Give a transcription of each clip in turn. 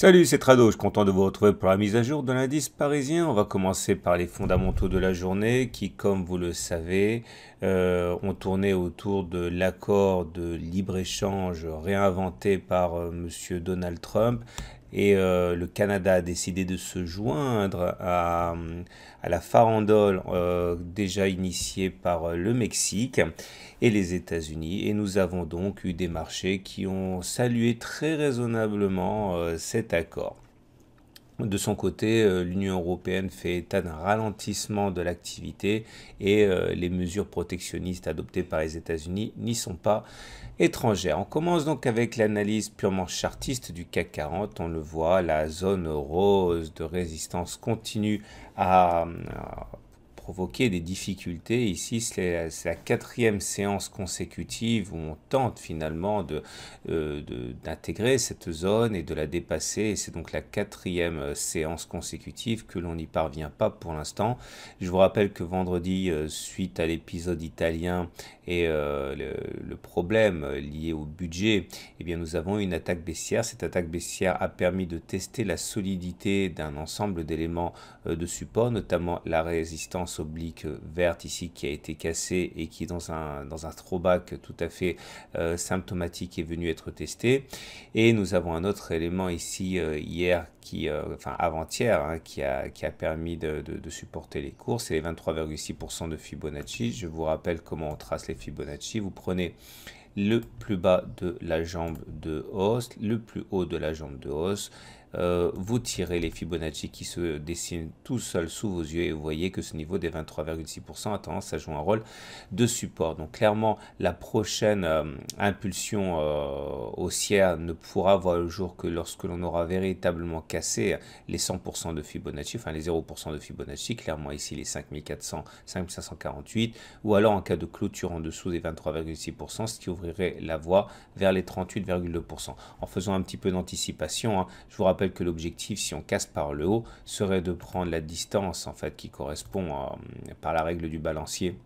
Salut, c'est Trado, je suis content de vous retrouver pour la mise à jour de l'indice parisien. On va commencer par les fondamentaux de la journée qui, comme vous le savez, ont tourné autour de l'accord de libre-échange réinventé par Monsieur Donald Trump. Et le Canada a décidé de se joindre à la farandole déjà initiée par le Mexique et les États-Unis. Et nous avons donc eu des marchés qui ont salué très raisonnablement cet accord. De son côté, l'Union européenne fait état d'un ralentissement de l'activité et les mesures protectionnistes adoptées par les États-Unis n'y sont pas étrangères. On commence donc avec l'analyse purement chartiste du CAC 40. On le voit, la zone rose de résistance continue à provoquer des difficultés. Ici, c'est la quatrième séance consécutive où on tente finalement d'intégrer cette zone et de la dépasser. Et c'est donc la quatrième séance consécutive que l'on n'y parvient pas pour l'instant. Je vous rappelle que vendredi, suite à l'épisode italien et le problème lié au budget, eh bien, nous avons une attaque baissière. Cette attaque baissière a permis de tester la solidité d'un ensemble d'éléments de support, notamment la résistance oblique verte ici qui a été cassée et qui dans un throwback tout à fait symptomatique est venu être testé. Et nous avons un autre élément ici hier enfin avant-hier, hein, qui a permis de supporter les cours, c'est les 23,6% de Fibonacci. Je vous rappelle comment on trace les Fibonacci. Vous prenez le plus bas de la jambe de hausse, le plus haut de la jambe de hausse. Vous tirez les Fibonacci qui se dessinent tout seuls sous vos yeux et vous voyez que ce niveau des 23,6% a tendance à jouer un rôle de support. Donc clairement, la prochaine impulsion haussière ne pourra voir le jour que lorsque l'on aura véritablement cassé les 100% de Fibonacci, enfin les 0% de Fibonacci, clairement ici les 5400, 5548, ou alors en cas de clôture en dessous des 23,6%, ce qui ouvrirait la voie vers les 38,2%. En faisant un petit peu d'anticipation, hein, je vous rappelle que l'objectif, si on casse par le haut, serait de prendre la distance en fait qui correspond par la règle du balancier.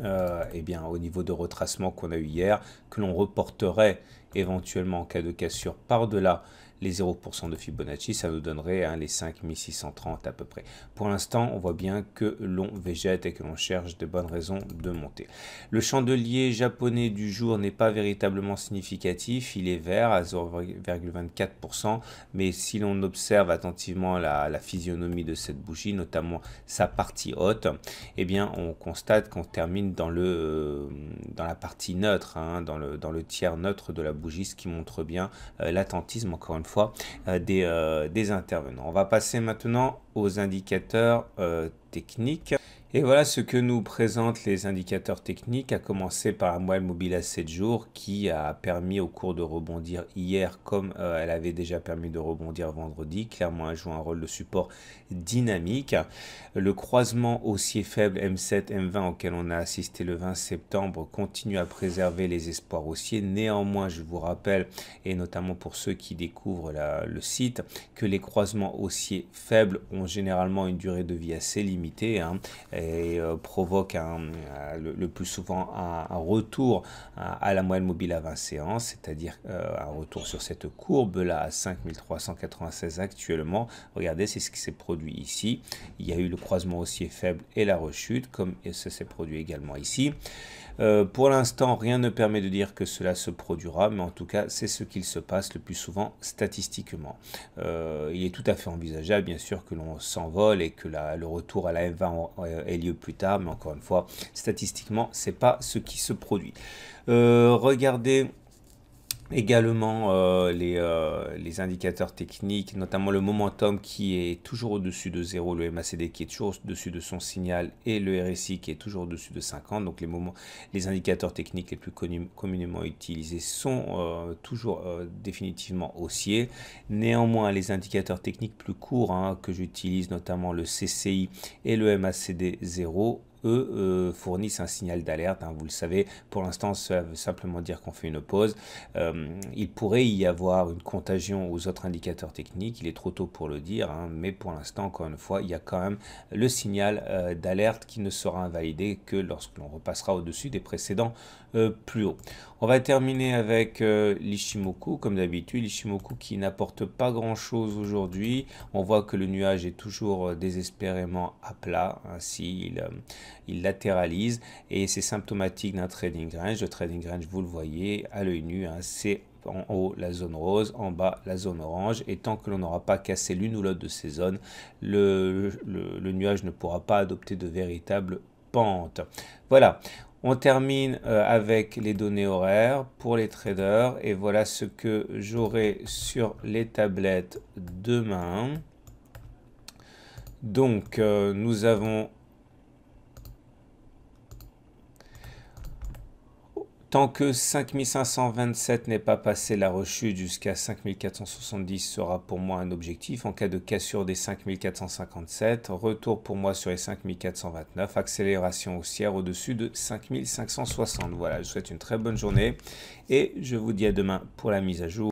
Eh bien, au niveau de retracement qu'on a eu hier, que l'on reporterait éventuellement en cas de cassure par-delà les 0% de Fibonacci, ça nous donnerait les 5630 à peu près. Pour l'instant, on voit bien que l'on végète et que l'on cherche de bonnes raisons de monter. Le chandelier japonais du jour n'est pas véritablement significatif, il est vert à 0,24%, mais si l'on observe attentivement la physionomie de cette bougie, notamment sa partie haute, eh bien, on constate qu'on termine dans la partie neutre, hein, dans le tiers neutre de la bougie, ce qui montre bien l'attentisme, encore une fois, des intervenants. On va passer maintenant aux indicateurs techniques. Et voilà ce que nous présentent les indicateurs techniques, à commencer par la moyenne mobile à 7 jours qui a permis au cours de rebondir hier comme elle avait déjà permis de rebondir vendredi. Clairement, elle joue un rôle de support dynamique. Le croisement haussier faible M7, M20 auquel on a assisté le 20 septembre continue à préserver les espoirs haussiers. Néanmoins, je vous rappelle, et notamment pour ceux qui découvrent le site, que les croisements haussiers faibles ont généralement une durée de vie assez limitée, hein, et provoque le plus souvent un retour à la moyenne mobile à 20 séances, c'est-à-dire un retour sur cette courbe-là à 5396 actuellement. Regardez, c'est ce qui s'est produit ici. Il y a eu le croisement haussier faible et la rechute, comme ça s'est produit également ici. Pour l'instant, rien ne permet de dire que cela se produira, mais en tout cas, c'est ce qu'il se passe le plus souvent statistiquement. Il est tout à fait envisageable, bien sûr, que l'on s'envole et que le retour à la M20 ait lieu plus tard, mais encore une fois, statistiquement, c'est pas ce qui se produit. Regardez également les indicateurs techniques, notamment le momentum qui est toujours au-dessus de 0, le MACD qui est toujours au-dessus de son signal et le RSI qui est toujours au-dessus de 50. Donc les indicateurs techniques les plus communément utilisés sont toujours définitivement haussiers. Néanmoins, les indicateurs techniques plus courts, hein, que j'utilise, notamment le CCI et le MACD 0, fournissent un signal d'alerte, hein, vous le savez. Pour l'instant, ça veut simplement dire qu'on fait une pause. Il pourrait y avoir une contagion aux autres indicateurs techniques, il est trop tôt pour le dire, hein, mais pour l'instant, encore une fois, il y a quand même le signal d'alerte qui ne sera invalidé que lorsque l'on repassera au-dessus des précédents plus hauts. On va terminer avec l'Ichimoku, comme d'habitude, l'Ichimoku qui n'apporte pas grand-chose aujourd'hui. On voit que le nuage est toujours désespérément à plat, ainsi il latéralise et c'est symptomatique d'un trading range. Le trading range, vous le voyez à l'œil nu, hein, c'est en haut la zone rose, en bas la zone orange, et tant que l'on n'aura pas cassé l'une ou l'autre de ces zones, le nuage ne pourra pas adopter de véritable pente. Voilà. On termine avec les données horaires pour les traders et voilà ce que j'aurai sur les tablettes demain. Donc nous avons, tant que 5527 n'est pas passé, la rechute jusqu'à 5470 sera pour moi un objectif. En cas de cassure des 5457, retour pour moi sur les 5429, accélération haussière au-dessus de 5560. Voilà, je vous souhaite une très bonne journée et je vous dis à demain pour la mise à jour.